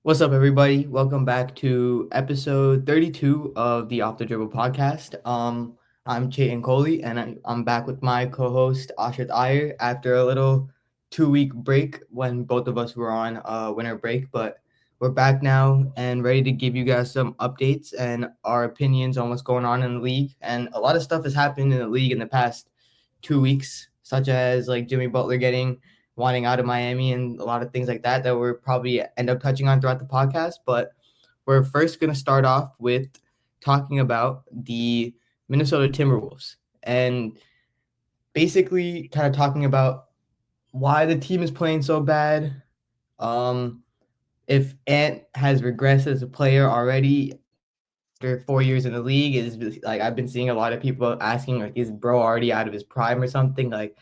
What's up, everybody? Welcome back to episode 32 of the Off the Dribble podcast. I'm Chetan Kolli, and I'm back with my co-host Aashrith Iyer after a little 2 week break when both of us were on winter break. But we're back now and ready to give you guys some updates and our opinions on what's going on in the league. And a lot of stuff has happened in the league in the past 2 weeks, such as like Jimmy Butler getting wanting out of Miami and a lot of things like that that we're probably end up touching on throughout the podcast. But we're first going to start off with talking about the Minnesota Timberwolves and basically kind of talking about why the team is playing so bad. Um, if Ant has regressed as a player already after 4 years in the league, is like I've been seeing a lot of people asking like, is bro already out of his prime or something? Like,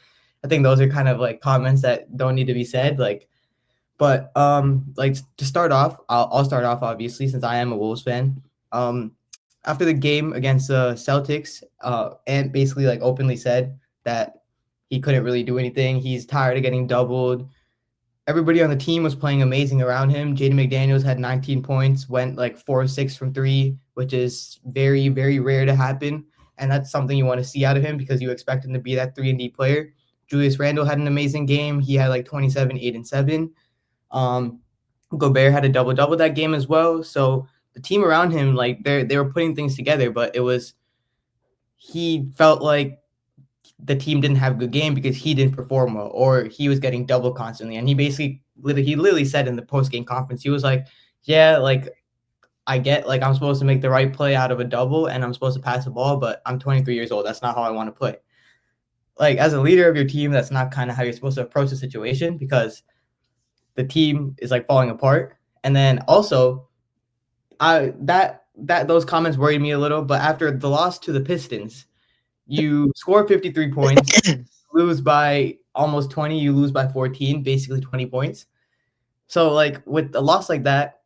I think those are kind of like comments that don't need to be said. But like to start off, I'll start off obviously since I am a Wolves fan. After the game against the Celtics, Ant basically like openly said that he couldn't really do anything. He's tired of getting doubled. Everybody on the team was playing amazing around him. Jaden McDaniels had 19 points, went like 4 of 6 from three, which is very, very rare to happen. And that's something you want to see out of him because you expect him to be that 3-and-D player. Julius Randle had an amazing game. He had like 27, 8, and 7. Um, Gobert had a double double that game as well. So the team around him, like they were putting things together, but he felt like the team didn't have a good game because he didn't perform well or he was getting double constantly. And he literally said in the post game conference, he was like, yeah, like I get like I'm supposed to make the right play out of a double and I'm supposed to pass the ball, but I'm 23 years old. That's not how I want to play. Like as a leader of your team, that's not kind of how you're supposed to approach the situation because the team is like falling apart. And then also, I that those comments worried me a little. But after the loss to the Pistons, you score 53 points, lose by almost 20, you lose by 14, basically 20 points. So like with a loss like that,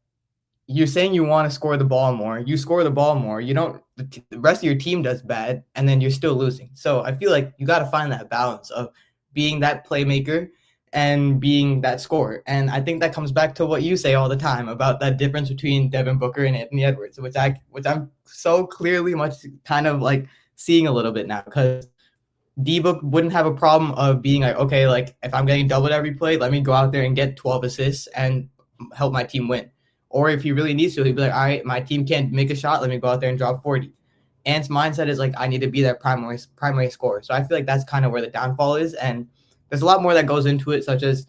you're saying you want to score the ball more. You score the ball more. You don't. The rest of your team does bad, and then you're still losing. So I feel like you got to find that balance of being that playmaker and being that scorer. And I think that comes back to what you say all the time about that difference between Devin Booker and Anthony Edwards, which I'm so clearly much kind of like seeing a little bit now because D-Book wouldn't have a problem of being like, okay, like if I'm getting doubled every play, let me go out there and get 12 assists and help my team win. Or if he really needs to, he'd be like, all right, my team can't make a shot, let me go out there and drop 40. Ant's mindset is like, I need to be that primary scorer. So I feel like that's kind of where the downfall is. And there's a lot more that goes into it, such as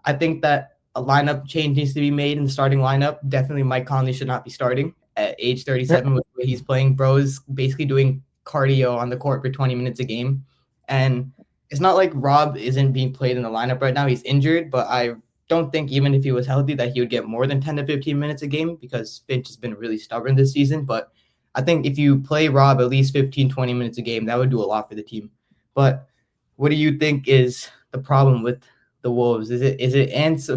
I think that a lineup change needs to be made in the starting lineup. Definitely Mike Conley should not be starting at age 37 with the way he's playing. Bro is basically doing cardio on the court for 20 minutes a game. And it's not like Rob isn't being played in the lineup right now. He's injured, but I don't think even if he was healthy that he would get more than 10 to 15 minutes a game because Finch has been really stubborn this season. But I think if you play Rob at least 15, 20 minutes a game, that would do a lot for the team. But what do you think is the problem with the Wolves? Is it Ant's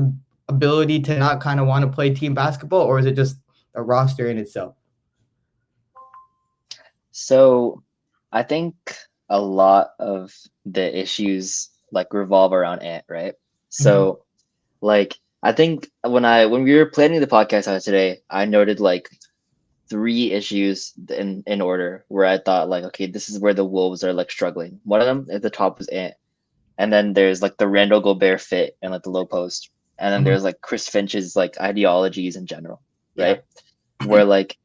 ability to not kind of want to play team basketball, or is it just a roster in itself? So I think a lot of the issues like revolve around Ant, right? Mm-hmm. So like I think when we were planning the podcast out today, I noted like three issues in order where I thought like, okay, this is where the Wolves are like struggling. One of them at the top was Ant. And then there's like the Randall Gobert fit and like the low post. And then Mm-hmm. there's like Chris Finch's like ideologies in general, Yeah. right? Where like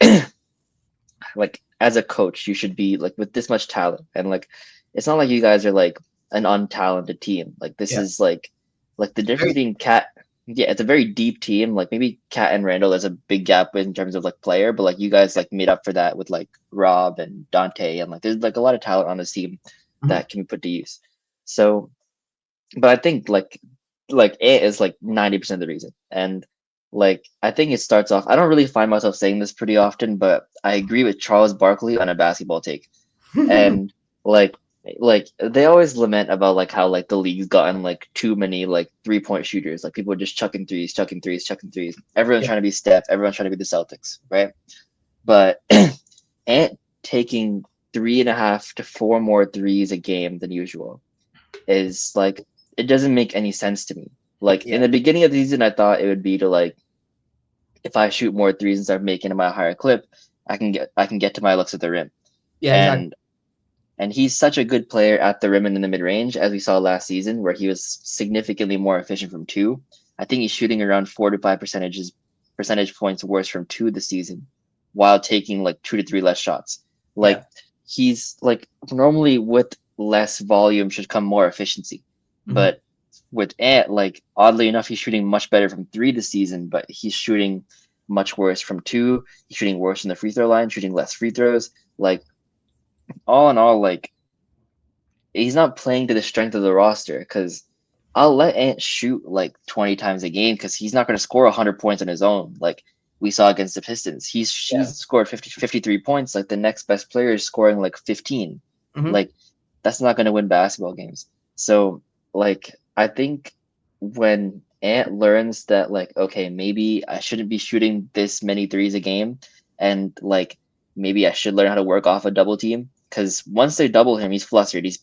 as a coach, you should be like with this much talent, and like it's not like you guys are like an untalented team. Like this Yeah. is like the difference between Cat. Yeah, it's a very deep team. Like maybe Cat and Randall, there's a big gap in terms of like player, but like you guys like made up for that with like Rob and Dante, and like there's like a lot of talent on this team Mm-hmm. that can be put to use. So, but I think like it is like 90% of the reason, and like I think it starts off. I don't really find myself saying this pretty often, but I agree with Charles Barkley on a basketball take. And like like they always lament about like how like the league's gotten like too many like 3-point shooters. Like people are just chucking threes, chucking threes, chucking threes. Everyone's Yeah. trying to be Steph. Everyone's trying to be the Celtics, right? But Ant taking 3.5 to 4 more threes a game than usual is like it doesn't make any sense to me. Like in Yeah. the beginning of the season, I thought it would be to like if I shoot more threes and start making them at a higher clip, I can get to my looks at the rim. Yeah, exactly. And he's such a good player at the rim and in the mid range, as we saw last season, where he was significantly more efficient from two. I think he's shooting around 4 to 5 percentage points worse from two this season, while taking like 2 to 3 less shots. Like Yeah. he's like normally with less volume should come more efficiency, Hmm. but with Ant, like oddly enough, he's shooting much better from three this season, but he's shooting much worse from two. He's shooting worse from the free throw line, shooting less free throws. Like all in all, like he's not playing to the strength of the roster because I'll let Ant shoot like 20 times a game because he's not going to score 100 points on his own. Like we saw against the Pistons. Yeah. She's scored 53 points. Like the next best player is scoring like 15. Hmm. Like that's not going to win basketball games. So like I think when Ant learns that like okay, maybe I shouldn't be shooting this many threes a game and like maybe I should learn how to work off a double team because once they double him, he's flustered. He's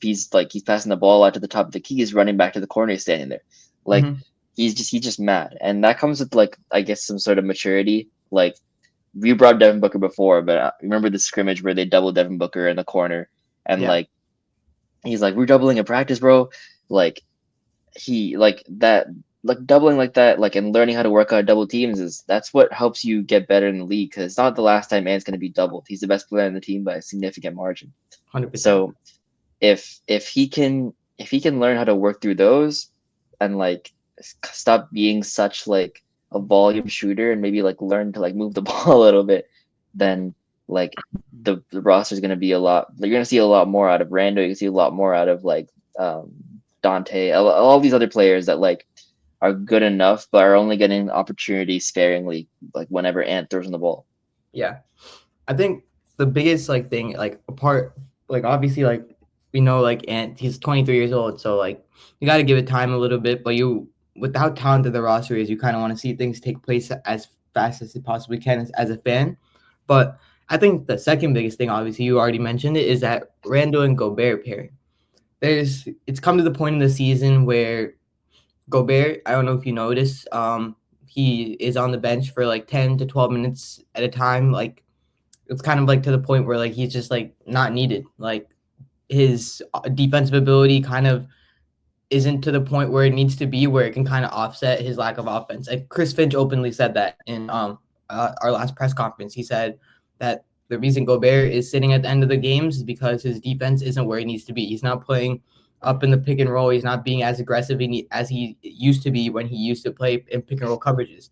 passing the ball out to the top of the key. He's running back to the corner. He's standing there, like Hmm. he's just mad, and that comes with like I guess some sort of maturity. Like we brought Devin Booker before, but remember the scrimmage where they doubled Devin Booker in the corner, and Yeah. like he's like we're doubling in practice, bro. Like he like that like doubling like that like and learning how to work out double teams is that's what helps you get better in the league because it's not the last time man's going to be doubled. He's the best player on the team by a significant margin. 100%. So if he can learn how to work through those and like stop being such like a volume shooter and maybe like learn to like move the ball a little bit, then like the roster is going to be a lot. You're going to see a lot more out of Rando. You can see a lot more out of like um, Dante, all these other players that like are good enough but are only getting opportunities sparingly, like whenever Ant throws in the ball. Yeah. I think the biggest like thing, like apart, like obviously, like we know, like Ant, he's 23 years old, so like you got to give it time a little bit. But you, with how talented the roster is, you kind of want to see things take place as fast as it possibly can as a fan. But I think the second biggest thing, obviously, you already mentioned it, is that Randall and Gobert pairing. It's come to the point in the season where Gobert, I don't know if you noticed, he is on the bench for like 10 to 12 minutes at a time, like it's kind of like to the point where like he's just like not needed. Like his defensive ability kind of isn't to the point where it needs to be, where it can kind of offset his lack of offense. And Chris Finch openly said that in our last press conference. He said that the reason Gobert is sitting at the end of the games is because his defense isn't where he needs to be. He's not playing up in the pick and roll. He's not being as aggressive as he used to be when he used to play in pick and roll coverages.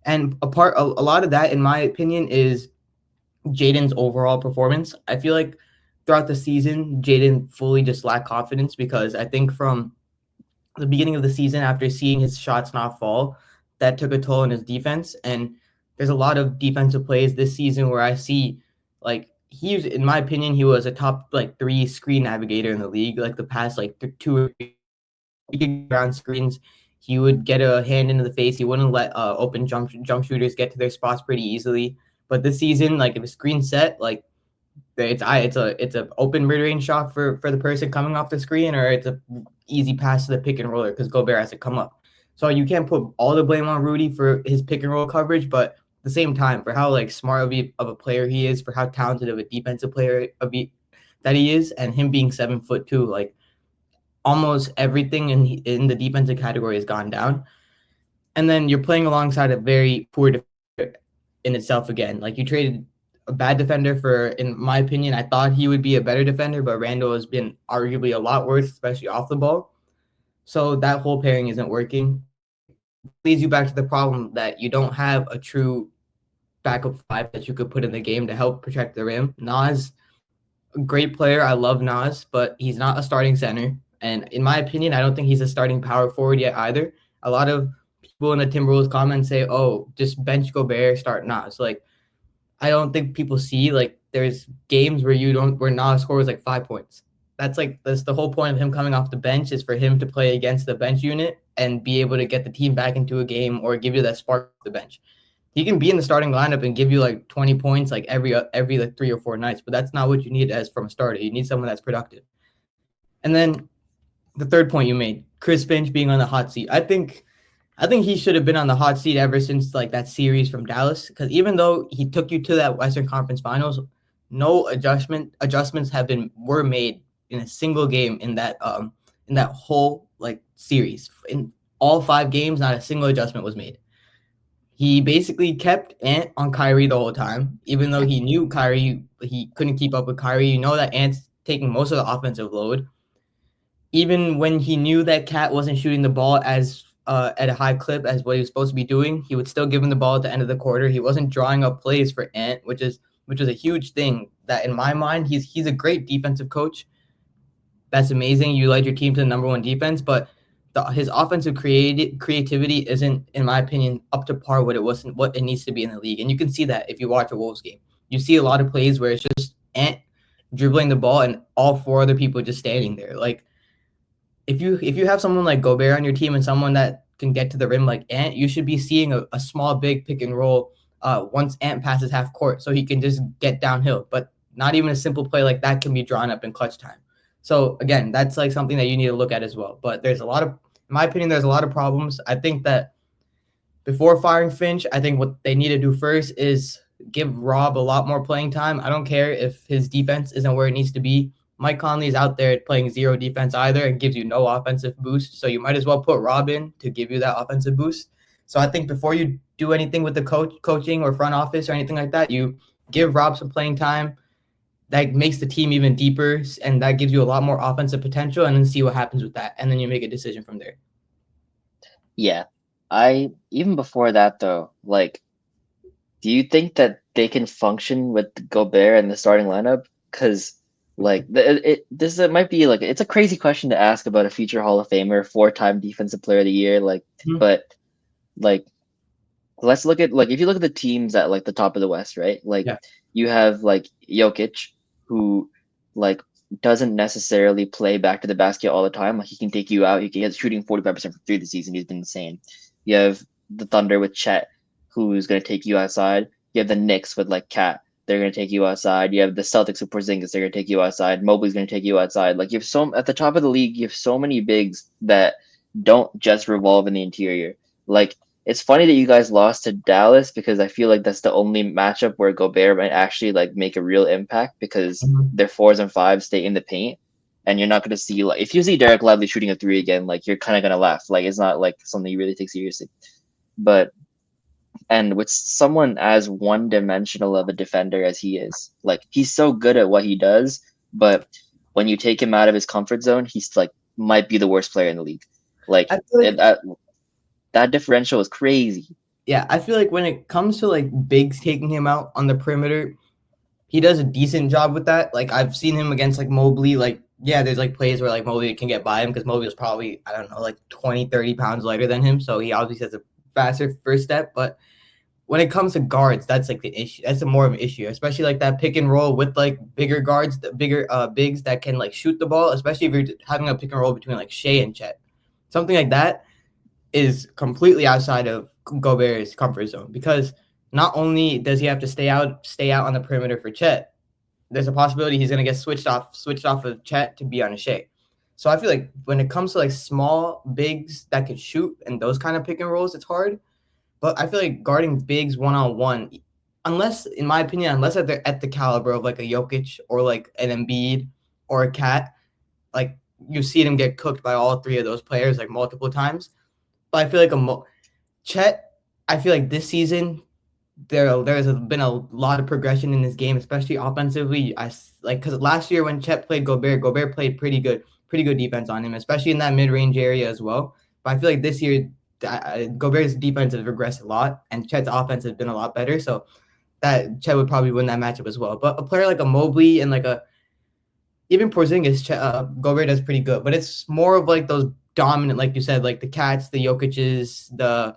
And a lot of that, in my opinion, is Jaden's overall performance. I feel like throughout the season, Jaden fully just lacked confidence because I think from the beginning of the season, after seeing his shots not fall, that took a toll on his defense. And there's a lot of defensive plays this season where I see like he's, in my opinion, he was a top like 3 screen navigator in the league. Like the past like 2 or 3 he could get around screens. He would get a hand into the face. He wouldn't let open jump shooters get to their spots pretty easily. But this season, like if a screen set, like it's a open mid range shot for the person coming off the screen, or it's a easy pass to the pick and roller because Gobert has to come up. So you can't put all the blame on Rudy for his pick and roll coverage, but at the same time, for how like smart of a player he is, for how talented of a defensive player that he is, and him being 7 foot two, like almost everything in the defensive category has gone down. And then you're playing alongside a very poor defender in itself again. Like you traded a bad defender for, in my opinion, I thought he would be a better defender, but Randall has been arguably a lot worse, especially off the ball. So that whole pairing isn't working. Leads you back to the problem that you don't have a true backup five that you could put in the game to help protect the rim. Nas, a great player. I love Nas, but he's not a starting center. And in my opinion, I don't think he's a starting power forward yet either. A lot of people in the Timberwolves comments say, "Oh, just bench Gobert, start Nas." Like I don't think people see like there's games where you don't where Nas scores like 5 points. That's the whole point of him coming off the bench is for him to play against the bench unit and be able to get the team back into a game or give you that spark off the bench. He can be in the starting lineup and give you like 20 points like every like 3 or 4 nights, but that's not what you need as from a starter. You need someone that's productive. And then the third point you made, Chris Finch being on the hot seat. I think he should have been on the hot seat ever since like that series from Dallas. Because even though he took you to that Western Conference Finals, no adjustments have been were made in a single game in that whole like series. In all 5 games, not a single adjustment was made. He basically kept Ant on Kyrie the whole time, even though he knew Kyrie he couldn't keep up with Kyrie. You know that Ant's taking most of the offensive load. Even when he knew that Cat wasn't shooting the ball as at a high clip as what he was supposed to be doing, he would still give him the ball at the end of the quarter. He wasn't drawing up plays for Ant, which was a huge thing. That in my mind, he's a great defensive coach. That's amazing. You led your team to the number one defense, but his offensive creativity isn't, in my opinion, up to par what it needs to be in the league. And you can see that if you watch a Wolves game. You see a lot of plays where it's just Ant dribbling the ball and all 4 other people just standing there. Like if you have someone like Gobert on your team and someone that can get to the rim like Ant, you should be seeing a small big pick and roll once Ant passes half court so he can just get downhill. But not even a simple play like that can be drawn up in clutch time. So again, that's like something that you need to look at as well. But there's a lot of, in my opinion, there's a lot of problems. I think that before firing Finch, I think what they need to do first is give Rob a lot more playing time. I don't care if his defense isn't where it needs to be. Mike Conley is out there playing zero defense either and gives you no offensive boost. So you might as well put Rob in to give you that offensive boost. So I think before you do anything with the coaching or front office or anything like that, you give Rob some playing time. That makes the team even deeper, and that gives you a lot more offensive potential, and then see what happens with that. And then you make a decision from there. Yeah. I even before that though, like, do you think that they can function with Gobert in the starting lineup? Because like it might be like it's a crazy question to ask about a future Hall of Famer, 4-time Defensive Player of the Year, like, Mhm. but like let's look at like if you look at the teams at like the top of the West, right? Like Yeah. you have like Jokic, who like doesn't necessarily play back to the basket all the time. Like he can take you out. He's shooting 45% from 3 this season. He's been insane. You have the Thunder with Chet, who's gonna take you outside. You have the Knicks with like Cat. They're gonna take you outside. You have the Celtics with Porzingis. They're gonna take you outside. Mobley's gonna take you outside. Like you have so at the top of the league, you have so many bigs that don't just revolve in the interior. Like it's funny that you guys lost to Dallas because I feel like that's the only matchup where Gobert might actually like make a real impact because Mhm. their 4s and 5s stay in the paint, and you're not going to see like if you see Derek Lively shooting a 3 again, like you're kind of going to laugh. Like it's not like something you really take seriously. But and with someone as one-dimensional of a defender as he is, like he's so good at what he does, but when you take him out of his comfort zone, he's like might be the worst player in the league. Like I feel like that differential is crazy. yeah, I feel like when it comes to like bigs taking him out on the perimeter, he does a decent job with that. Like I've seen him against like Mobley. Like yeah, there's like plays where like Mobley can get by him because Mobley is probably I don't know like 20, 30 pounds lighter than him, so he obviously has a faster first step. But when it comes to guards, that's like the issue. That's a more of an issue, especially like that pick and roll with like bigger guards, the bigger bigs that can like shoot the ball. Especially if you're having a pick and roll between like Shea and Chet, something like that is completely outside of Gobert's comfort zone because not only does he have to stay out on the perimeter for Chet, there's a possibility he's gonna get switched off of Chet to be on a Shea. So I feel like when it comes to like small bigs that can shoot and those kind of pick and rolls, it's hard. But I feel like guarding bigs one on one, unless in my opinion, unless they're at the caliber of like a Jokic or like an Embiid or a Cat, like you've seen him get cooked by all 3 of those players like multiple times. But I feel like Chet, I feel like this season there's been a lot of progression in this game, especially offensively. I like because last year when Chet played Gobert played pretty good defense on him, especially in that mid range area as well. But I feel like this year Gobert's defense has regressed a lot, and Chet's offense has been a lot better. So that Chet would probably win that matchup as well. But a player like a Mobley and like a even Porzingis, Gobert does pretty good, but it's more of like those dominant, like you said, like the Cats, the Jokic's, the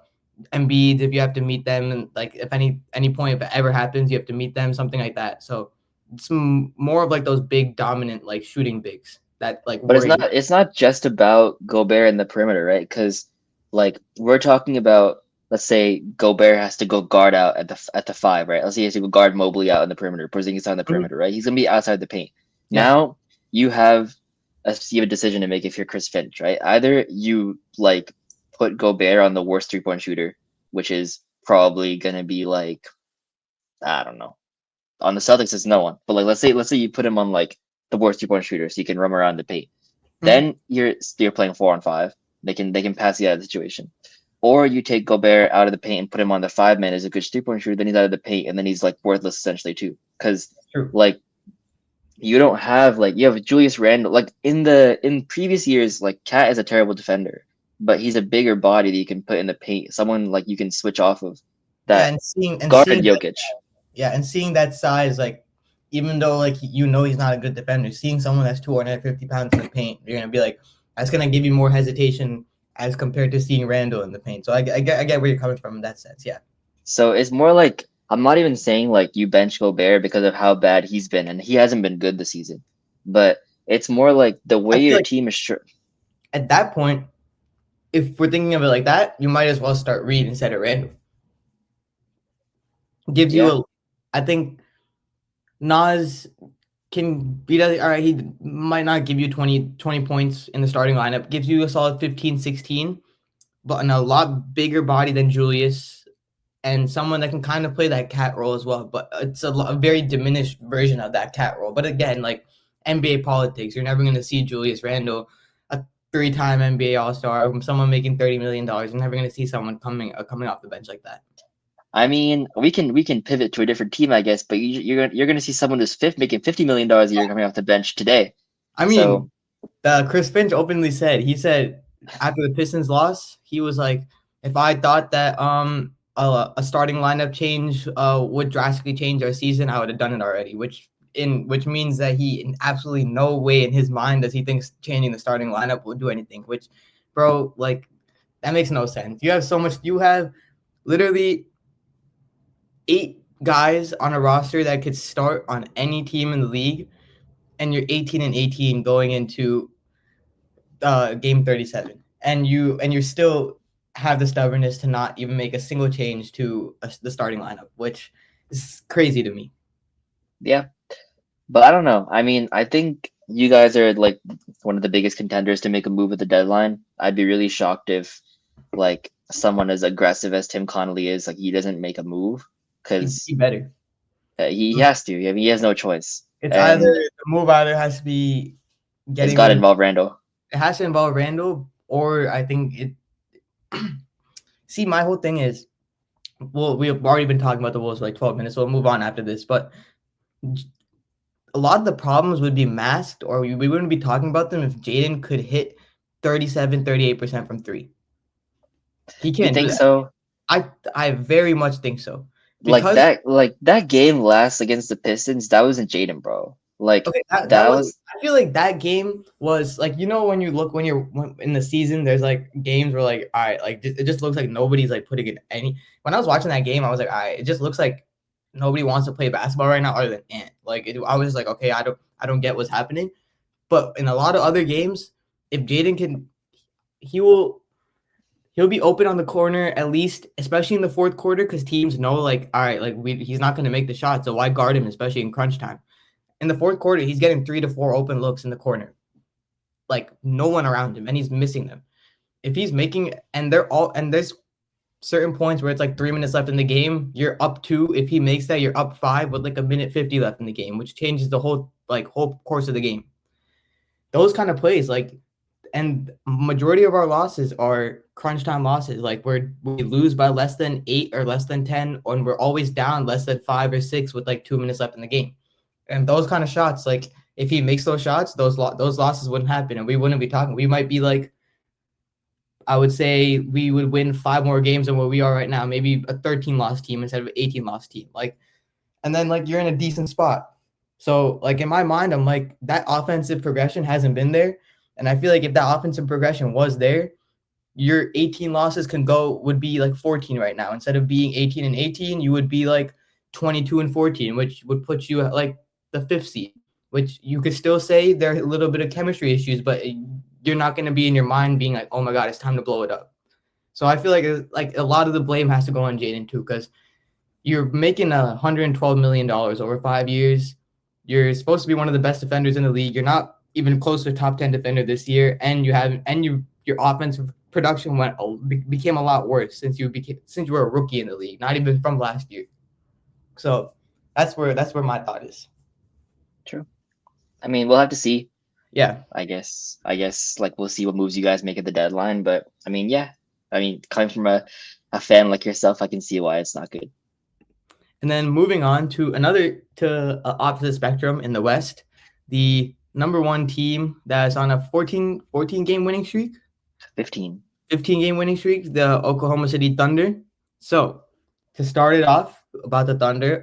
Embiid. If you have to meet them, and like if any point if it ever happens, you have to meet them, something like that. So it's more of like those big dominant like shooting bigs that like But it's worry you. not just about Gobert in the perimeter, right? Because like we're talking about, let's say Gobert has to go guard out at the 5, right? Let's say he has to go guard Mobley out in the perimeter, Porzingis out in the Mhm. perimeter, right? He's gonna be outside the paint. Yeah, Now you have a decision to make if you're Chris Finch, right? Either you like put Gobert on the worst 3-point shooter, which is probably gonna be like, I don't know. On the Celtics, it's no one. But like let's say you put him on like the worst 3-point shooter, so you can roam around the paint. Mhm. Then you're playing 4-on-5. They can pass you out of the situation. Or you take Gobert out of the paint and put him on the 5-man as a good 3-point shooter. Then he's out of the paint, and then he's like worthless essentially too. Because True. like you don't have like you have Julius Randle. Like in previous years, like Cat is a terrible defender, but he's a bigger body that you can put in the paint. Someone like you can switch off of Yeah, that and seeing guarded that, Jokic. yeah, and seeing that size, like even though like he's not a good defender, seeing someone that's 250 pounds in the paint, you're gonna be like, that's gonna give you more hesitation as compared to seeing Randall in the paint. So I get where you're coming from in that sense. Yeah, So it's more like I'm not even saying like you bench Gobert because of how bad he's been, and he hasn't been good this season. But it's more like the I way feel your like team is stru- at that point, if we're thinking of it like that, you might as well start Reed instead of Randall. Gives you Yeah, a, I think Nas can be all right. He might not give you 20 points in the starting lineup. Gives you a solid 15, 16, but in a lot bigger body than Julius and someone that can kind of play that cat role as well. But it's a very diminished version of that cat role. But again, like NBA politics, you're never going to see Julius Randle, a three-time NBA All-Star, someone making $30 million. You're never going to see someone coming off the bench like that. I mean we can pivot to a different team, I guess. But you're gonna see someone who's fifth making $50 million a year coming off the bench today. I So mean, Chris Finch openly said after the Pistons loss, he was like, if I thought that a starting lineup change would drastically change our season, I would have done it already. Which means that he in absolutely no way in his mind does he thinks changing the starting lineup will do anything. Which, bro, like that makes no sense. You have so much. You have literally 8 guys on a roster that could start on any team in the league, and you're 18-18 going into game 37, and you're still have the stubbornness to not even make a single change to the starting lineup, which is crazy to me. yeah, but I don't know. I mean, I think you guys are like one of the biggest contenders to make a move at the deadline. I'd be really shocked if like someone as aggressive as Tim Connolly is, like he doesn't make a move because He better. he has to. I mean, he has no choice, It's either and the move either has to be it's getting got to rid of, involve Randall. it has to involve Randall, or I think it. See, my whole thing is, well, we've already been talking about the Wolves for like 12 minutes, so we'll move on after this. But a lot of the problems would be masked, or we wouldn't be talking about them if Jaden could hit 37, 38% from three. He You can't do think that. so? I very much think so. Like Because that game last against the Pistons, that wasn't Jaden, bro. Like okay, that that was was I feel like that game was like when you're in the season, there's like games where like all right, like it just looks like nobody's like putting in any. When I was watching that game, I was like, all right, it just looks like nobody wants to play basketball right now other than Ant. Like I was just like, okay, I don't get what's happening. But in a lot of other games, if Jaden can, he will he'll be open on the corner at least, especially in the fourth quarter, because teams know like, all right, like he's not going to make the shot, so why guard him, especially in crunch time. In the fourth quarter, he's getting 3 to 4 open looks in the corner, like no one around him, and he's missing them. If he's making, and there's certain points where it's like 3 minutes left in the game, you're up two. If he makes that, you're up five with like a minute 50 left in the game, which changes the whole course of the game. Those kind of plays, like, and majority of our losses are crunch time losses. Like we lose by less than 8 or less than 10, and we're always down less than 5 or 6 with like 2 minutes left in the game. And those kind of shots, like if he makes those shots, those losses wouldn't happen, and we wouldn't be talking. We might be like, I would say we would win 5 more games than where we are right now, maybe a 13 loss team instead of an 18 loss team. Like, and then like you're in a decent spot. So like in my mind, I'm like that offensive progression hasn't been there, and I feel like if that offensive progression was there, your 18 losses would be like 14 right now. Instead of being 18-18, you would be like 22-14, which would put you at like the fifth seed. Which you could still say there are a little bit of chemistry issues, but you're not going to be in your mind being like, oh my god, it's time to blow it up. So I feel like a lot of the blame has to go on Jaden too, because you're making $112 million over 5 years. You're supposed to be one of the best defenders in the league. You're not even close to a top 10 defender this year, and your offensive production became a lot worse since you were a rookie in the league, not even from last year. So that's where my thought is. True. I mean, we'll have to see. Yeah. I guess like we'll see what moves you guys make at the deadline. But I mean, yeah. I mean, coming from a fan like yourself, I can see why it's not good. And then moving on to opposite spectrum in the West, the number one team that is on a 14 game winning streak, 15. 15 game winning streak, the Oklahoma City Thunder. So to start it off about the Thunder,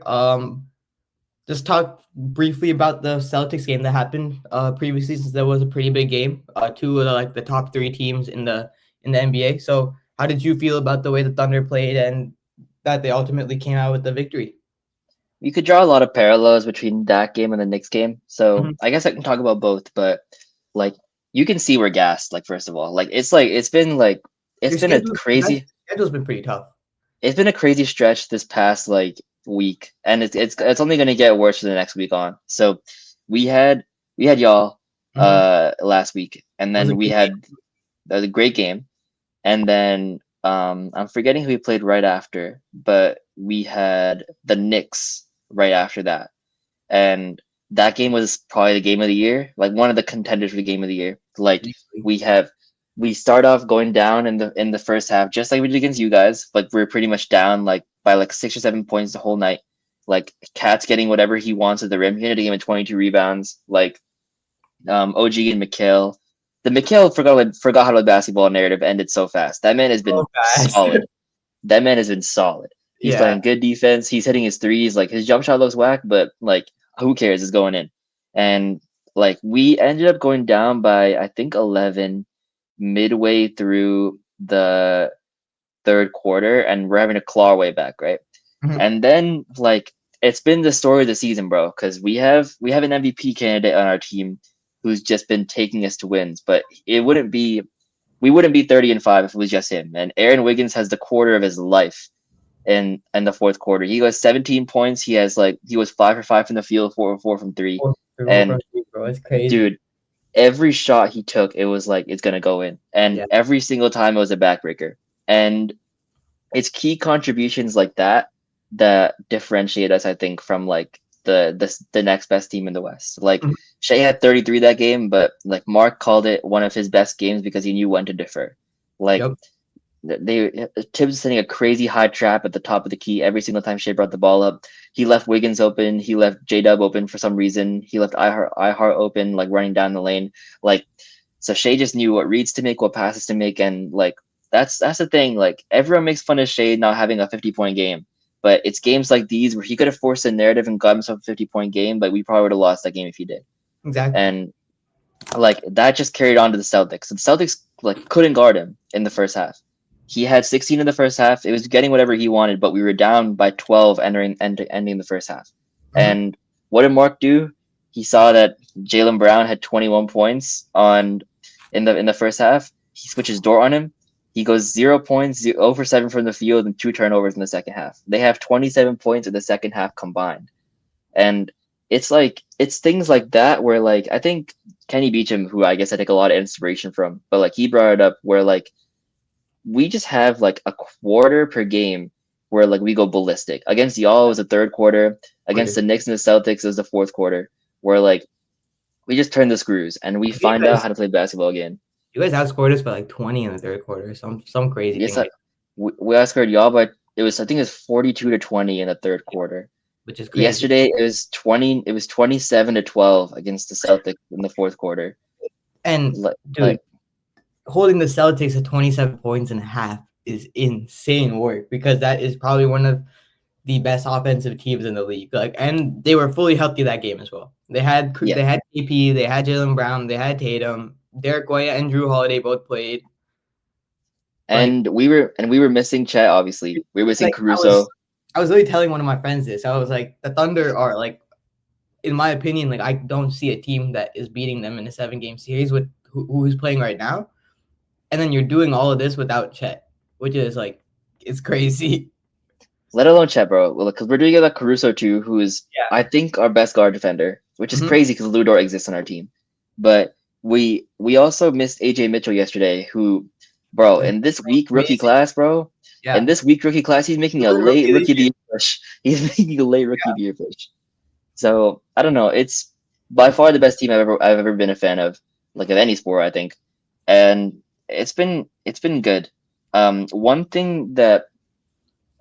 just talk briefly about the Celtics game that happened previously, since that was a pretty big game. Two of the top three teams in the NBA. So how did you feel about the way the Thunder played and that they ultimately came out with the victory? You could draw a lot of parallels between that game and the Knicks game. So Mhm. I guess I can talk about both, but like you can see we're gassed, like first of all. It's Your been a you guys' crazy schedule's been pretty tough. it's been a crazy stretch this past like week. And it's only gonna get worse for the next week on. So we had we had y'all Mhm. last week, and That was a then we good had that was a great game. And then I'm forgetting who we played right after, but we had the Knicks right after that. And that game was probably the game of the year, like one of the contenders for the game of the year. Like game. Easily. we have we start off going down in the first half, just like we did against you guys. Like we're pretty much down like by like 6 or 7 points the whole night. Like Cat's getting whatever he wants at the rim. He ended the game with 22 rebounds. Like OG and Mikhail. The Mikhail forgot how to play basketball narrative ended so fast. That man has So been fast. solid. That man has been solid. He's Yeah. playing good defense. He's hitting his threes. Like his jump shot looks whack, but like who cares? It's going in. And like we ended up going down by I think 11 midway through the third quarter, and we're having to claw our way back, right? Mhm. And then like it's been the story of the season, bro, because we have an MVP candidate on our team who's just been taking us to wins, but we wouldn't be 30-5 if it was just him. And Aaron Wiggins has the quarter of his life in the fourth quarter. He goes 17 points. He was 5 for 5 from the field, 4 for 4 from three. 4 from And 3, bro. It's crazy. dude, every shot he took, it was like it's gonna go in. And Yeah. every single time it was a backbreaker. And it's key contributions like that that differentiate us, I think, from like the next best team in the West. Like Mhm. Shea had 33 that game, but like Mark called it one of his best games because he knew when to defer. Like Yep. Tibbs setting a crazy high trap at the top of the key every single time Shea brought the ball up. He left Wiggins open. He left J Dub open for some reason. He left Iyer open, like running down the lane. Like so, Shea just knew what reads to make, what passes to make, and like that's the thing. Like everyone makes fun of Shea not having a 50-point game, but it's games like these where he could have forced a narrative and got himself a 50-point game, but we probably would have lost that game if he did. Exactly. And like that just carried on to the Celtics. The Celtics like couldn't guard him in the first half. He had 16 in the first half. It was getting whatever he wanted, but we were down by 12 ending the first half. Mhm. And what did Mark do? He saw that Jaylen Brown had 21 points in the first half. He switches door on him. He goes 0 points, 0 for 7 from the field, and 2 turnovers in the second half. They have 27 points in the second half combined. And it's things like that where like I think Kenny Beecham, who I guess I take a lot of inspiration from, but like he brought it up where like we just have like a quarter per game where like we go ballistic. Against y'all it was the third quarter. Against the Knicks and the Celtics it was the fourth quarter, where like we just turn the screws and we You find out guys, how to play basketball again. you guys outscored us by like 20 in the third quarter. Some crazy Yes, thing like we outscored y'all, but it was I think it was 42-20 in the third quarter. which is crazy. Yesterday it was 27-12 against the Celtics in the fourth quarter. And dude, Like holding the Celtics at 27 points and a half is insane work, because that is probably one of the best offensive teams in the league. Like, and they were fully healthy that game as well. yeah. They had KP, they had Jaylen Brown, they had Tatum, Derek White and Drew Holiday both played. Like, And we were missing Chet, obviously. We were missing like Caruso. I was really telling one of my friends this. I was like, the Thunder are like, in my opinion, like I don't see a team that is beating them in a 7-game series with who's playing right now. And then you're doing all of this without Chet, which is like, it's crazy. Let alone Chet, bro. Because we're doing it with Caruso too, who is Yeah. I think our best guard defender, which is Mhm. crazy because Ludor exists on our team. But we also missed AJ Mitchell yesterday, who bro. They're In this weak rookie amazing. class, bro. In Yeah. this weak rookie class, he's making a Even late rookie of the rookie of the year. year push. He's making a late rookie of the year push. So I don't know. It's by far the best team I've ever been a fan of, like of any sport, I think, and it's been good. One thing that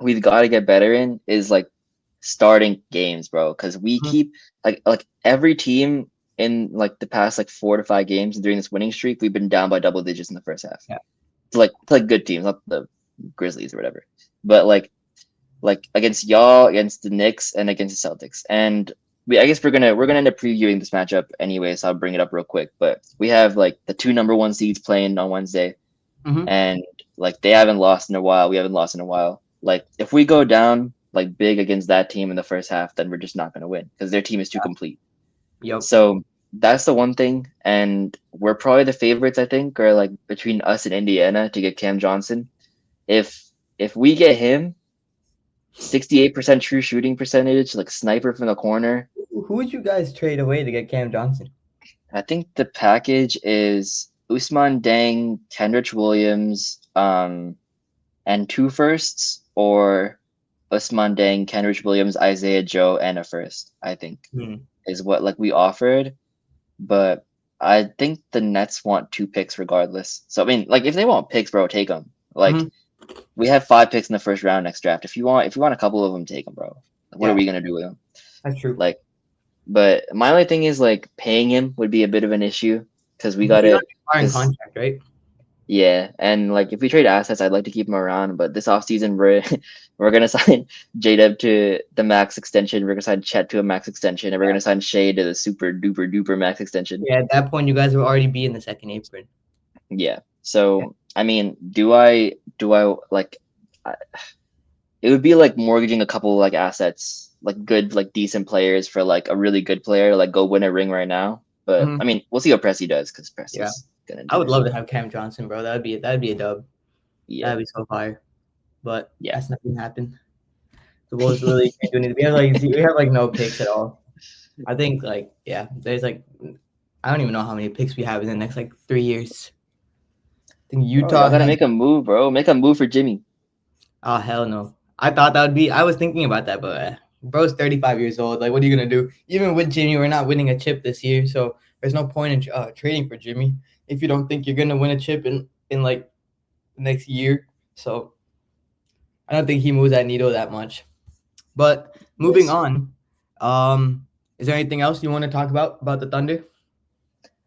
we've got to get better in is like starting games, bro, because we Mhm. keep like every team in like the past like 4 to 5 games during this winning streak, we've been down by double digits in the first half. Yeah. To like good teams, not the Grizzlies or whatever, but like against y'all, against the Knicks, and against the Celtics. And I guess we're gonna end up previewing this matchup anyway, so I'll bring it up real quick. But we have like the two number one seeds playing on Wednesday, Mhm. and like they haven't lost in a while. We haven't lost in a while. Like if we go down like big against that team in the first half, then we're just not gonna win because their team is too complete. Yep. So that's the one thing, and we're probably the favorites, I think, or like between us and Indiana to get Cam Johnson. If if we get him, 68% true shooting percentage, like sniper from the corner. Who would you guys trade away to get Cam Johnson? I think the package is Usman Dang, Kendrick Williams, and two firsts, or Usman Dang, Kendrick Williams, Isaiah Joe, and a first, I think, Hmm. is what like we offered. But I think the Nets want 2 picks regardless. So I mean, like if they want picks, bro, take them. Like Mhm. we have 5 picks in the first round next draft. If you want a couple of them, take them, bro. What are Yeah, we gonna do with them? that's true. Like, but my only thing is like paying him would be a bit of an issue because we He's on gotta, an expiring because contract, right? yeah, and like if we trade assets, I'd like to keep him around. But this offseason, we're we're gonna sign J-Dub to the max extension. We're gonna sign Chet to a max extension, and we're gonna sign Shea to the super duper duper max extension. Yeah, at that point, you guys will already be in the second apron. Yeah. Yeah. So I mean, do I like? I, it would be like mortgaging a couple like assets, like good, like decent players for like a really good player, like go win a ring right now. But Mhm. I mean, we'll see what Pressy does because Yeah. Pressy's gonna I do would it. love to have Cam Johnson, bro. That'd be a dub. That'd Yeah, be so fire. But yeah. that's not gonna happen. The Wolves really can't do anything. We have like no picks at all. I think like yeah, there's like I don't even know how many picks we have in the next like 3 years. I think Bro, Utah y'all gotta has. make a move, bro. Make a move for Jimmy. Oh hell no! I thought that would be. I was thinking about that, but bro's 35 years old. Like, what are you gonna do? Even with Jimmy, we're not winning a chip this year, so there's no point in trading for Jimmy if you don't think you're gonna win a chip in like the next year. So I don't think he moves that needle that much. But moving Yes. on, is there anything else you want to talk about the Thunder?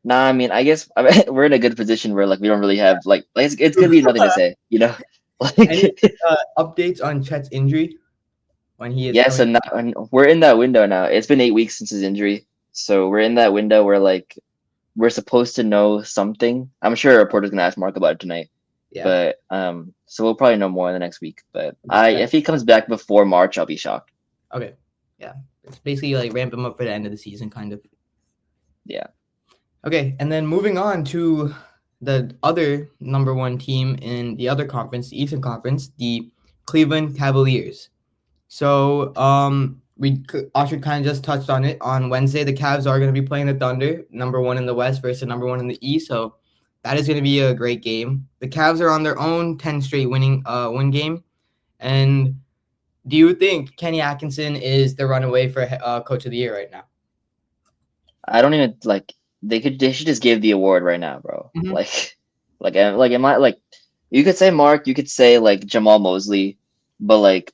Nah, I mean, I mean, we're in a good position where like we don't really have like it's gonna be nothing to say, you know? Any Like updates on Chet's injury when he is yes, coming? and we're in that window now. It's been 8 weeks since his injury, so we're in that window where like we're supposed to know something. I'm sure a reporter's gonna ask Mark about it tonight, Yeah, but so we'll probably know more in the next week. But we I expect. if he comes back before March, I'll be shocked. Okay, yeah, it's basically like ramp him up for the end of the season, kind of. Yeah. Okay, and then moving on to the other number one team in the other conference, the Eastern Conference, the Cleveland Cavaliers. So, Usher kind of just touched on it. On Wednesday, the Cavs are going to be playing the Thunder, number one in the West versus number one in the East. So that is going to be a great game. The Cavs are on their own 10 straight win game. And do you think Kenny Atkinson is the runaway for Coach of the Year right now? I don't even like they should just give the award right now, bro. Mhm. Like am I like you could say Mark, you could say like Jamal Mosley, but like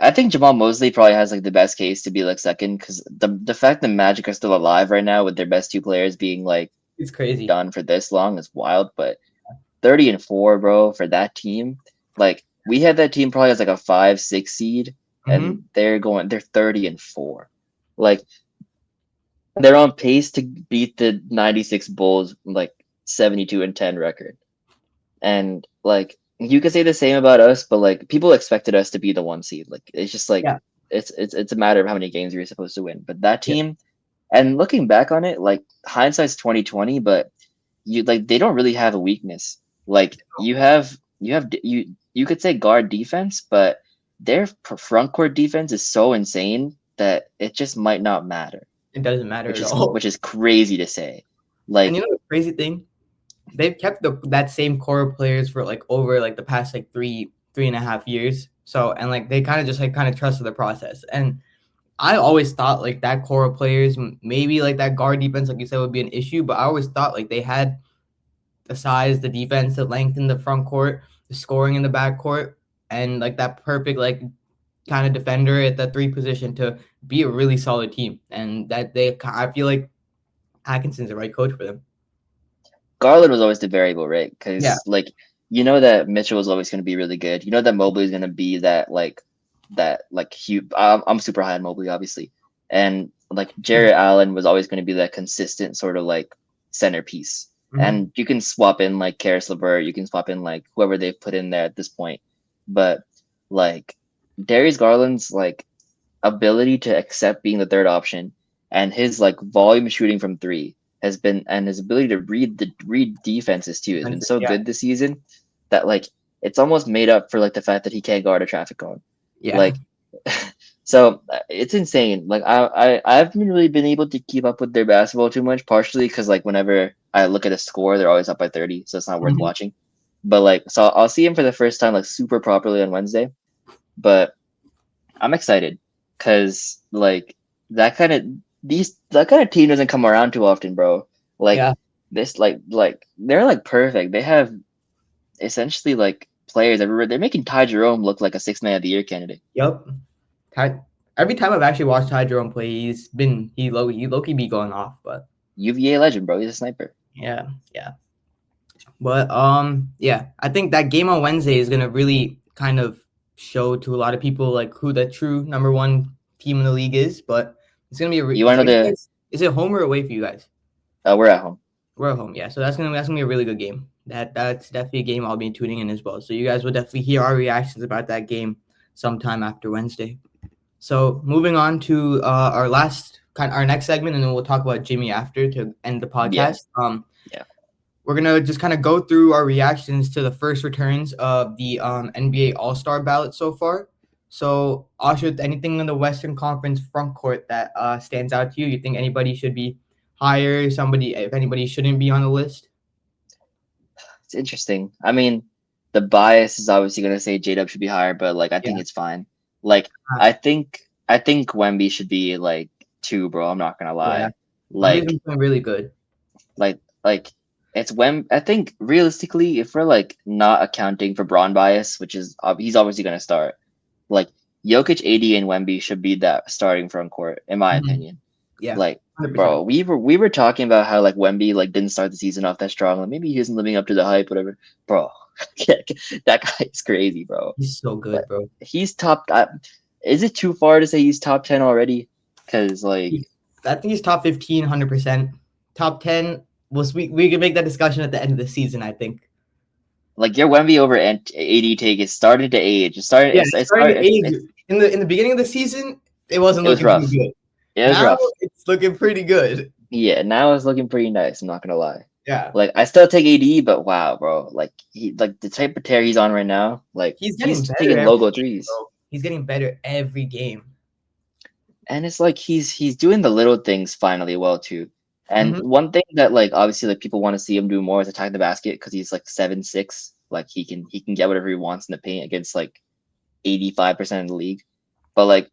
I think Jamal Mosley probably has like the best case to be like second because the fact that Magic are still alive right now with their best 2 players being like It's crazy. done for this long is wild. But 30-4, bro, for that team, like we had that team probably as like a 5, 6 seed, and Hmm. they're 30-4. Like they're on pace to beat the 96 Bulls like 72-10 record. And like you could say the same about us, but like people expected us to be the 1 seed. Like it's just like Yeah. it's a matter of how many games you're supposed to win. But that Yeah. team, and looking back on it, like hindsight's 2020, but you like they don't really have a weakness. Like you could say guard defense, but their front court defense is so insane that it just might not matter, It doesn't matter which at is all. which is crazy to say. And Like you know the crazy thing? they've kept that same core of players for like over like the past like 3.5 years. So and like they kind of just like kind of trusted the process. And I always thought like that core of players, maybe like that guard defense, like you said, would be an issue. But I always thought like they had the size, the defense, the length in the front court, the scoring in the back court, and like that perfect like kind of defender at the three position to be a really solid team. And that I feel like Atkinson's the right coach for them. Garland was always the variable, right? Yeah. Because like you know that Mitchell was always going to be really good. You know that Mobley is going to be that huge. I'm super high on Mobley, obviously, and like Jarrett Allen was always going to be that consistent sort of like centerpiece. Mm-hmm. And you can swap in like Karis LeVert, you can swap in like whoever they've put in there at this point, but like Darius Garland's like ability to accept being the third option and his like volume shooting from three has been and his ability to read defenses too has been so Yeah. good this season that like it's almost made up for like the fact that he can't guard a traffic cone. Yeah. Like so it's insane. Like I haven't really been able to keep up with their basketball too much, partially because like whenever I look at a score, they're always up by 30, so it's not worth Mm-hmm. watching. But like so I'll see him for the first time like super properly on Wednesday. But I'm excited because like that kind of team doesn't come around too often, bro. Like Yeah. this, like they're like perfect. They have essentially like players everywhere. They're making Ty Jerome look like a six man of the year candidate. Yep. Every time I've actually watched Ty Jerome play, he low key be going off, but UVA legend, bro. He's a sniper. yeah, yeah. But yeah, I think that game on Wednesday is gonna really kind of show to a lot of people like who the true number one team in the league is. But it's gonna be You want to know is it home or away for you guys? we're at home. We're at home, yeah. So that's gonna be a really good game. That's definitely a game I'll be tuning in as well. So you guys will definitely hear our reactions about that game sometime after Wednesday. So moving on to our next segment, and then we'll talk about Jimmy after to end the Yeah, podcast. yeah. We're gonna just kind of go through our reactions to the first returns of the NBA All Star ballot so far. So, Aashrith, anything in the Western Conference front court that stands out to you? You think anybody should be higher? If anybody shouldn't be on the list? It's interesting. I mean, the bias is obviously gonna say J-Dub should be higher, but like I Yeah, think it's fine. Like uh, I think Wemby should be like two, bro. I'm not gonna yeah. lie. Wemby's Like been playing really good. like it's when I think realistically, if we're like not accounting for Braun bias, which is he's obviously gonna start, like Jokic, AD, and Wemby should be that starting front court, in my Mhm. opinion. Yeah, Like, 100%. bro, we were talking about how like Wemby like didn't start the season off that strong. Like maybe he isn't living up to the hype, whatever. Bro, that guy is crazy, bro. He's so But good, bro. he's top. Is it too far to say he's top 10 already? Because like I think he's top 15, 100%. Top 10, we can make that discussion at the end of the season, I think. your Wemby over AD take is starting to age. It's starting. Yeah, It's it's starting to age. it's In the beginning of the season, it wasn't it was looking too rough. good. It was Now rough. it's looking pretty good. Yeah, now it's looking pretty nice. I'm not gonna lie. Yeah. Like I still take AD, but wow, bro. Like he like the type of tear he's on right now. Like He's getting he's better taking every logo game, threes, bro. He's getting better every game. and it's like he's doing the little things finally well too. And Hmm. one thing that like obviously like people want to see him do more is attack the basket because he's like 7'6". Like he can get whatever he wants in the paint against like 85% of the league. But like,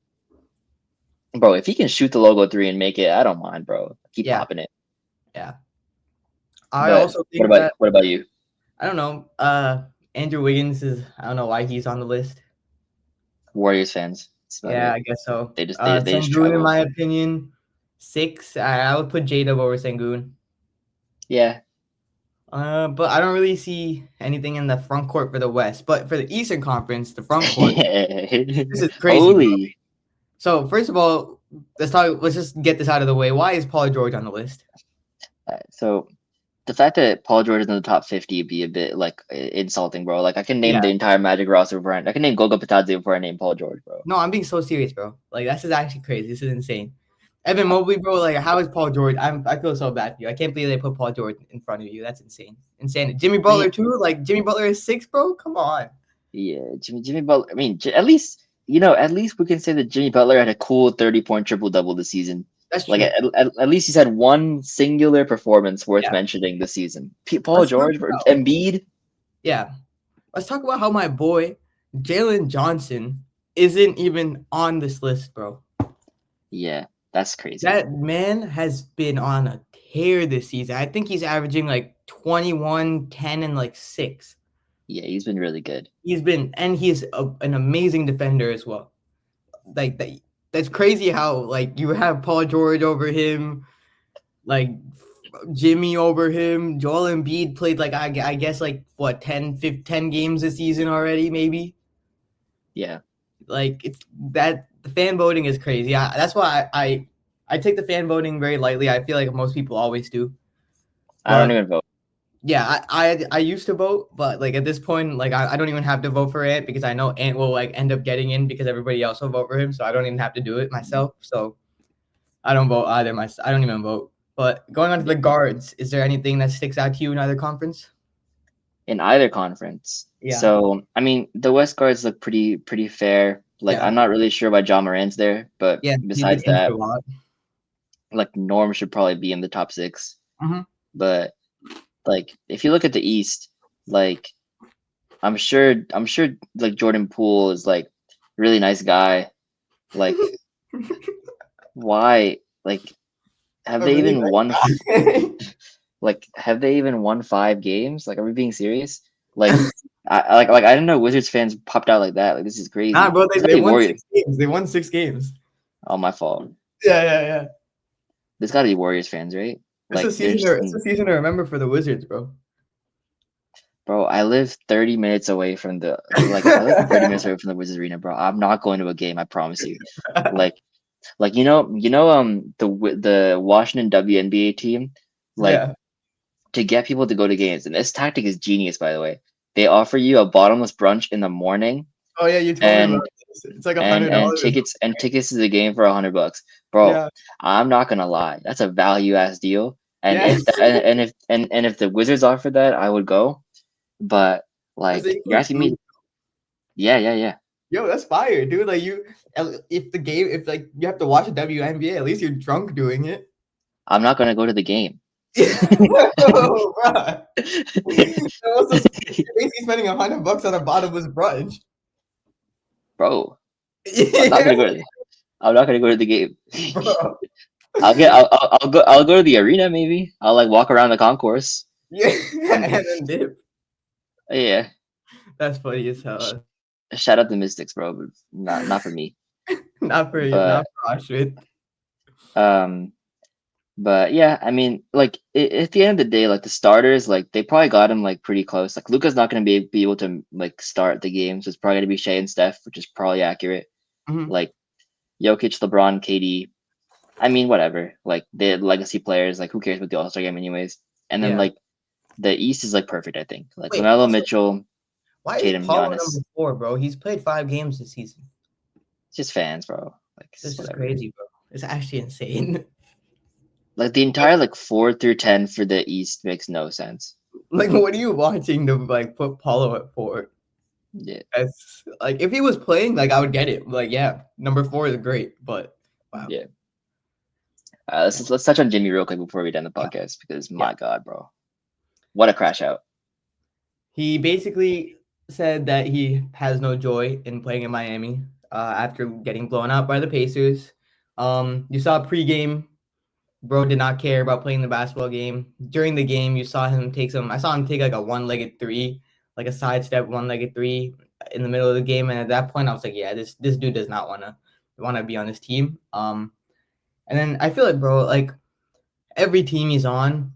bro, if he can shoot the logo three and make it, I don't mind, bro. Keep Yeah, popping it. yeah. I But also think that what about you? I don't know. Andrew Wiggins is I don't know why he's on the list. Warriors fans. That's about Yeah, it. I guess so. They just Sengun, in travel. my opinion, 6. I would put J-Dub over Sengun. Yeah. But I don't really see anything in the front court for the West. But for the Eastern Conference, the front court, this is crazy, bro. Holy. So first of all, let's just get this out of the way. Why is Paul George on the list? So the fact that Paul George is in the top 50 would be a bit like insulting, bro. Like I can name Yeah. the entire Magic roster before I can name Goga Bitadze before I name Paul George, bro. No, I'm being so serious, bro. Like this is actually crazy. This is insane. Evan Mobley, bro. Like, how is Paul George? I feel so bad for you. I can't believe they put Paul George in front of you. That's insane. Insane. Jimmy Man, Butler too. Like Jimmy Butler is 6, bro. Come on. yeah, Jimmy Butler. I mean, at least we can say that Jimmy Butler had a cool 30-point triple double this season. That's Like true. at least he's had one singular performance worth Yeah. mentioning this season. Paul Let's talk George, about Embiid. yeah. Let's talk about how my boy Jalen Johnson isn't even on this list, bro. Yeah, that's crazy. That man has been on a tear this season. I think he's averaging like 21, 10, and like 6. Yeah, he's been really good. He's been, and he's an amazing defender as well. Like that's crazy how like you have Paul George over him, like Jimmy over him. Joel Embiid played like I guess like what 10 games this season already, maybe. Yeah, Like it's that the fan voting is crazy. That's why I take the fan voting very lightly. I feel like most people always do, I don't but even vote. yeah, I used to vote, but like at this point, like I don't even have to vote for Ant because I know Ant will like end up getting in because everybody else will vote for him, so I don't even have to do it myself. So I don't vote either. I don't even vote. But going on to the Yeah. guards, is there anything that sticks out to you in either conference? In either conference. Yeah, So I mean, the West guards look pretty fair. Like yeah, I'm not really sure why John Morant's there, but yeah. He's been besides injured that, a lot. like Norm should probably be in the top six. Hmm. But like if you look at the East, like I'm sure like Jordan Poole is like a really nice guy. Like why like have A they really even won nice like have they even won 5 games? Like are we being serious? Like like I didn't know Wizards fans popped out like that. Like this is Nah, crazy. bro, This they gotta be won Warriors. 6 games. They won 6 games. Oh my fault. Yeah, yeah, yeah. This gotta be Warriors fans, right? It's a Like season. there's It's a season to remember for the Wizards, bro. bro, I live 30 minutes away from the like I live 30 minutes away from the Wizards arena, bro. I'm not going to a game, I promise you. Like the Washington WNBA team, like Yeah. to get people to go to games, and this tactic is genius, by the way. They offer you a bottomless brunch in the morning Oh yeah, you told me about and this. It's like and $100 or tickets to the game for $100, bro. yeah. I'm not gonna lie, that's a value ass deal. And Yeah. if that and if the Wizards offered that, I would go. But Does it like you're include asking me, food? yeah, yeah, yeah. Yo, that's fire, dude. Like if like you have to watch a WNBA, at least you're drunk doing it. I'm not gonna go to the game. Oh, bruh. You're basically spending $100 on a bottomless brunch. Bro, I'm not Yeah, gonna go to I'm not gonna go to the game. bro. I'll go to the arena maybe. I'll like walk around the concourse. Yeah, I'm and then dip. yeah. That's funny as hell. Shout out the Mystics, bro, but not for me. Not for you, not But for Aashrith. um but yeah, I mean like at the end of the day, like the starters, like they probably got him like pretty close. Like Luca's not gonna be able to like start the game, so it's probably gonna be Shea and Steph, which is probably accurate. Mhm. Like Jokic, LeBron, KD. I mean, whatever. Like the legacy players, like who cares about the All Star game, anyways? And then Yeah. like the East is like perfect, I think. Like Wait, Lamelo also, Mitchell, why is Tatum, Paulo Giannis. number 4, bro? He's played 5 games this season. It's just fans, bro. Like it's This is whatever. crazy, bro. It's actually insane. Like the entire like 4 through 10 for the East makes no sense. Like, what are you watching to like put Paulo at 4? Yeah, That's like if he was playing, like I would get it. Like, yeah, number 4 is great, but wow. yeah. Let's touch on Jimmy real quick before we end the Yeah, podcast because yeah. my God, bro, what a crash out. He basically said that he has no joy in playing in Miami after getting blown out by the Pacers. You saw pregame, bro did not care about playing the basketball game. During the game, you saw him take some. I saw him take like a one-legged three, like a sidestep one-legged three in the middle of the game. And at that point, I was like, yeah, this dude does not wanna be on this team. And then I feel like, bro, like every team he's on,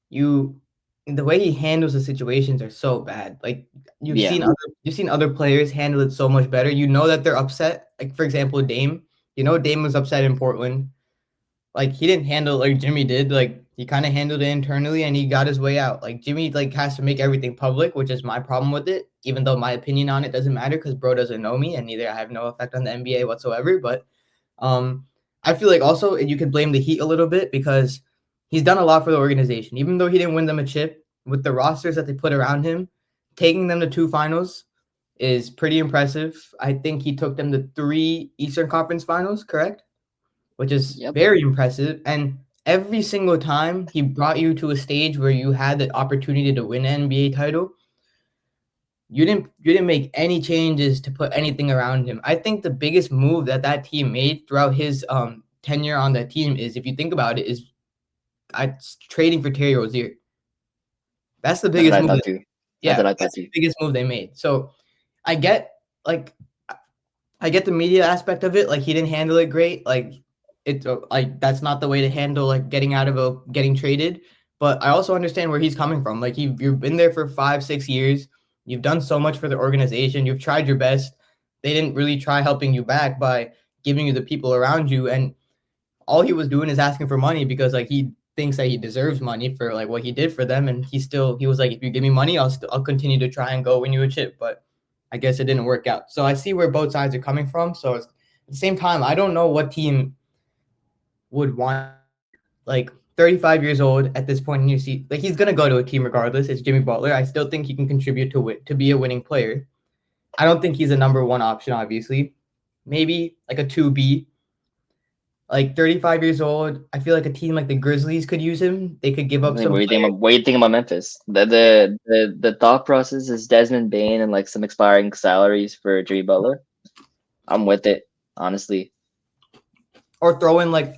you the way he handles the situations are so bad. Like Yeah, you've seen other players handle it so much better. You know that they're upset. Like for example, Dame. You know Dame was upset in Portland. Like he didn't handle like Jimmy did. Like he kind of handled it internally and he got his way out. Like Jimmy like has to make everything public, which is my problem with it. Even though my opinion on it doesn't matter because bro doesn't know me and neither I have no effect on the NBA whatsoever. But um, I feel like also you could blame the Heat a little bit because he's done a lot for the organization. Even though he didn't win them a chip, with the rosters that they put around him, taking them to 2 finals is pretty impressive. I think he took them to 3 Eastern Conference finals, correct? which is Yep. very impressive. And every single time he brought you to a stage where you had the opportunity to win an NBA title, you didn't make any changes to put anything around him. I think the biggest move that team made throughout his tenure on that team is, if you think about it, is trading for Terry Rozier. That's the That's what biggest I move. thought too. That's Yeah, what I thought that's the too. biggest move they made. So I get like I get the media aspect of it. Like, he didn't handle it great. Like, it's like that's not the way to handle like getting traded. But I also understand where he's coming from. Like, you've been there for 5-6 years. You've done so much for the organization. You've tried your best. They didn't really try helping you back by giving you the people around you. And all he was doing is asking for money because like he thinks that he deserves money for like what he did for them. And he was like, if you give me money, I'll continue to try and go win you a chip. But I guess it didn't work out. So I see where both sides are coming from. So at the same time, I don't know what team would want, like, 35 years old at this point in your seat. Like, he's gonna go to a team regardless. It's Jimmy Butler. I still think he can contribute to be a winning player. I don't think he's a number one option, obviously. Maybe like a 2B. Like, 35 years old, I feel like a team like the Grizzlies could use him. They could give up some players. What do you think about Memphis? The thought process is Desmond Bain and like some expiring salaries for Jimmy Butler. I'm with it, honestly. Or throw in like,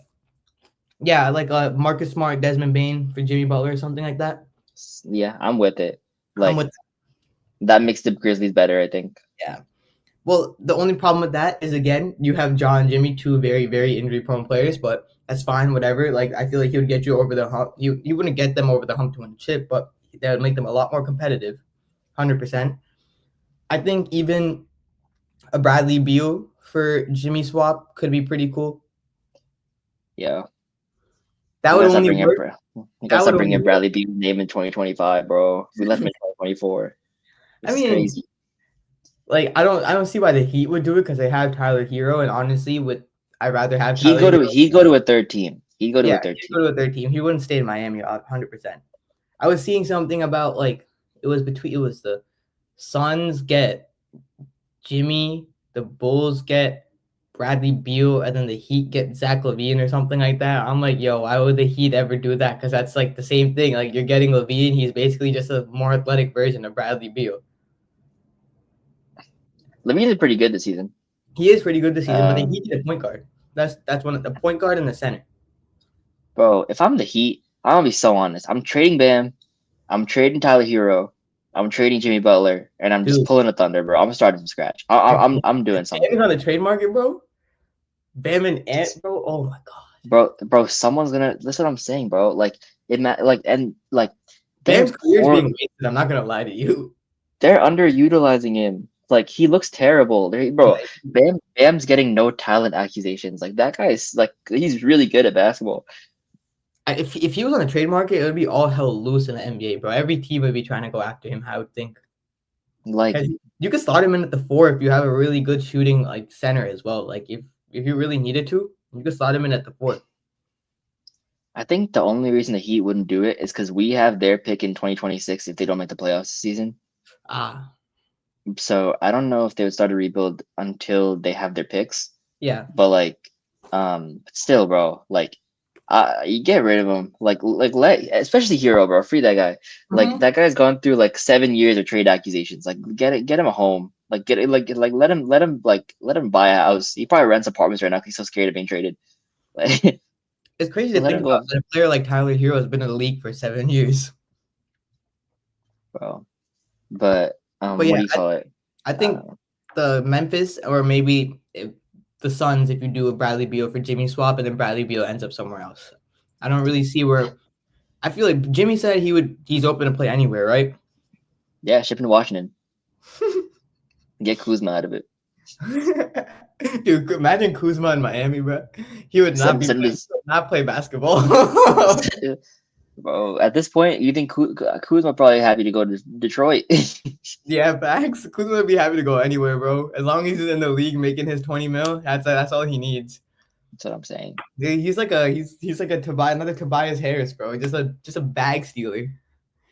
yeah, like Marcus Smart, Desmond Bain for Jimmy Butler or something like that. Yeah, I'm with it. I'm Like with that makes the Grizzlies better, I think. Yeah. Well, the only problem with that is, again, you have John and Jimmy, two very, very injury prone players, but that's fine, whatever. Like, I feel like he would get you over the hump. You wouldn't get them over the hump to win the chip, but that would make them a lot more competitive. 100%. I think even a Bradley Beal for Jimmy swap could be pretty cool. Yeah. That You would gotta start only bringing work. you gotta That would start only bringing work. Bradley Beal's name in 2025, bro. We left him in 2024. I This is mean, crazy. like, I don't see why the Heat would do it because they have Tyler Hero, and honestly, I'd rather have He Tyler go Hero. to he go to a third team. He go to Yeah, a third he'd team. go to a third team. He wouldn't stay in Miami 100%. I was seeing something about like it was the Suns get Jimmy, the Bulls get Bradley Beal, and then the Heat get Zach LaVine or something like that. I'm like, yo, why would the Heat ever do that? Because that's like the same thing. Like, you're getting LaVine, he's basically just a more athletic version of Bradley Beal. LaVine is pretty good this season. He is pretty good this season, but they Um, need a point guard. That's one of the point guard and the center. Bro, if I'm the Heat, I'm gonna be so honest. I'm trading Bam. I'm trading Tyler Hero. I'm trading Jimmy Butler, and I'm just Dude, pulling a Thunder, bro. I'm starting from scratch. I'm doing Bam is something, on the trade market, bro. Bam and Ant, bro. Oh my god. bro. Someone's gonna. That's what I'm saying, bro. Like Bam's they're career is poor. being wasted. I'm not gonna lie to you. They're underutilizing him. Like he looks terrible. Bro, Bam's getting no talent accusations. Like that guy's like he's really good at basketball. If he was on the trade market, it would be all hell loose in the NBA, bro. Every team would be trying to go after him, I would think. Like Because you could slot him in at the 4 if you have a really good shooting like center as well. Like, if you really needed to, you could slot him in at the 4. I think the only reason the Heat wouldn't do it is because we have their pick in 2026 if they don't make the playoffs this season. Ah, So I don't know if they would start a rebuild until they have their picks. yeah. But like, still, bro, like, you get rid of him. Like let especially Hero, bro, free that guy. Like Mm-hmm. that guy's gone through like 7 years of trade accusations. Like get him a home. Like get it like let him buy a house. He probably rents apartments right now 'cause he's so scared of being traded. Like, It's crazy to let think him about go, that a player like Tyler Hero has been in the league for 7 years. bro. But But what yeah, do you call it? I I think don't know. the Memphis, or maybe the Suns, if you do a Bradley Beal for Jimmy swap and then Bradley Beal ends up somewhere else. I don't really see where. I feel like Jimmy said he's open to play anywhere, right? Yeah, ship him to Washington. Get Kuzma out of it. Dude, imagine Kuzma in Miami, bro. He would not Send be send playing, this. not play basketball. Bro, at this point, you think Kuzma probably happy to go to Detroit? Yeah, facts. Kuzma would be happy to go anywhere, bro. As long as he's in the league making his 20 mil, that's all he needs. That's what I'm saying. Dude, he's like another Tobias Harris, bro. Just a bag stealer.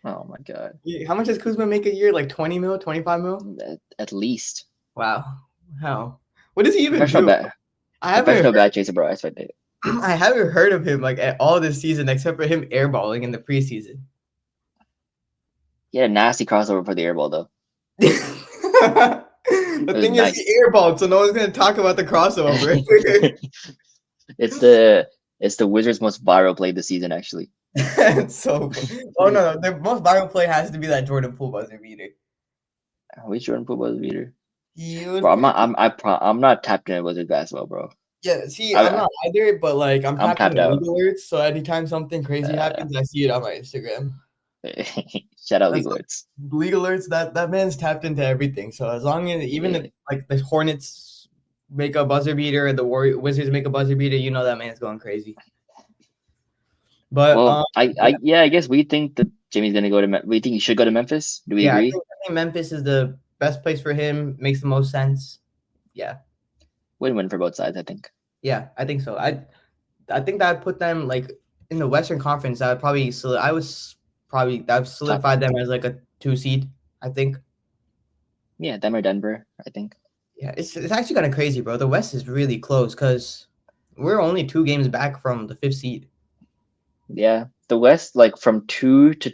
Oh my god. How much does Kuzma make a year? Like 20 mil, 25 mil? At least Wow. How? What does he even professional do? bat I haven't professional heard bat chaser, bro. I expect it. I haven't heard of him like at all this season except for him airballing in the preseason. He had a nasty crossover for the airball though. The It was thing is, he nice. airballed, so no one's gonna talk about the crossover. It's the Wizards' most viral play this season, actually. It's so funny. Oh no, the most viral play has to be that Jordan Poole buzzer beater. Which Jordan Poole was beater? He was, Bro, I'm not tapped in Wizard basketball, bro. yeah. See, I'm I, not either, but like I'm I'm tapped into tapped out. league alerts, so anytime something crazy Uh, happens, I see it on my Instagram. Shout out That's League Alerts. league alerts. That man's tapped into everything. So as long as even if Yeah. like the Hornets make a buzzer beater, the Wizards make a buzzer beater, you know that man's going crazy. But Well, I guess we think that Jimmy's gonna go to. We think he should go to Memphis. Do we yeah, agree? I think Memphis is the best place for him. Makes the most sense. Yeah, Win-win for both sides, I think. yeah, I think so. I think that would put them like in the Western Conference. I would probably I've Top. solidified them as like a 2 seed. I think. Yeah, them or Denver, I think. Yeah, it's actually kind of crazy, bro. The West is really close because we're only 2 games back from the 5th seed. Yeah, the West, like from two to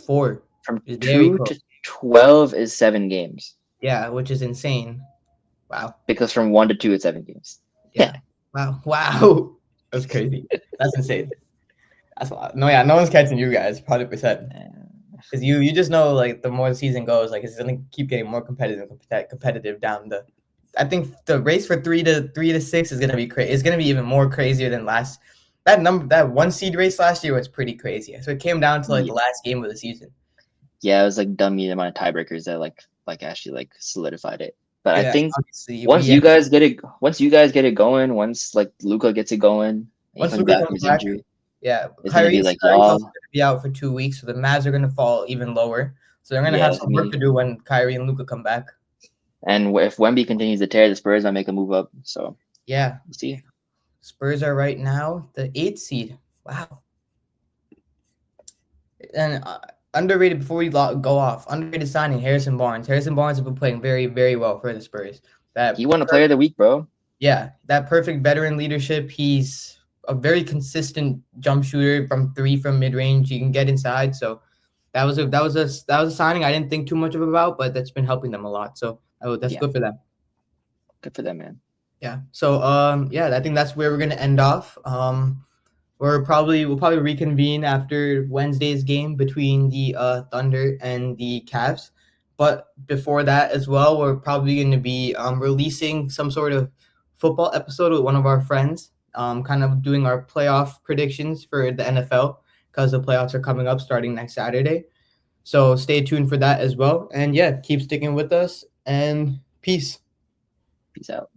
4 from is very two close. to 12 is 7 games. Yeah, which is insane. Wow. Because from 1 to 2 is 7 games. Yeah. Wow. Wow. That's crazy. That's insane. That's a lot. No, yeah, no one's catching you guys, 100%. Because you just know like the more the season goes, like it's gonna keep getting more competitive down the. I think the race for 3 to 6 is gonna be crazy. It's gonna be even more crazier than last. That 1 seed race last year was pretty crazy. So it came down to like the Yeah, last game of the season. yeah, it was like dummy amount of tiebreakers that like actually like solidified it. But I Yeah, think obviously we once you guys get it going, once like Luca gets it going, and he once comes Luka back from comes his back, injury, yeah, it's gonna be like Kyrie's also y'all. gonna be out for 2 weeks, so the Mavs are gonna fall even lower. So they're gonna Yeah, have it's some work me. to do when Kyrie and Luka come back. And if Wemby continues to tear, the Spurs might make a move up. So Yeah, we'll see. Spurs are right now the 8th seed. Wow. And underrated before we go off, underrated signing Harrison Barnes. Harrison Barnes has been playing very, very well for the Spurs. He won a Player of the Week, bro. Yeah, that perfect veteran leadership. He's a very consistent jump shooter from 3 from mid range. He can get inside. So that was a signing I didn't think too much of about, but that's been helping them a lot. So that's Yeah, good for them. good for them, man. Yeah. So yeah, I think that's where we're gonna end off. We'll probably reconvene after Wednesday's game between the Thunder and the Cavs. But before that as well, we're probably going to be releasing some sort of football episode with one of our friends, kind of doing our playoff predictions for the NFL because the playoffs are coming up starting next Saturday. So stay tuned for that as well. And yeah, keep sticking with us and peace. Peace out.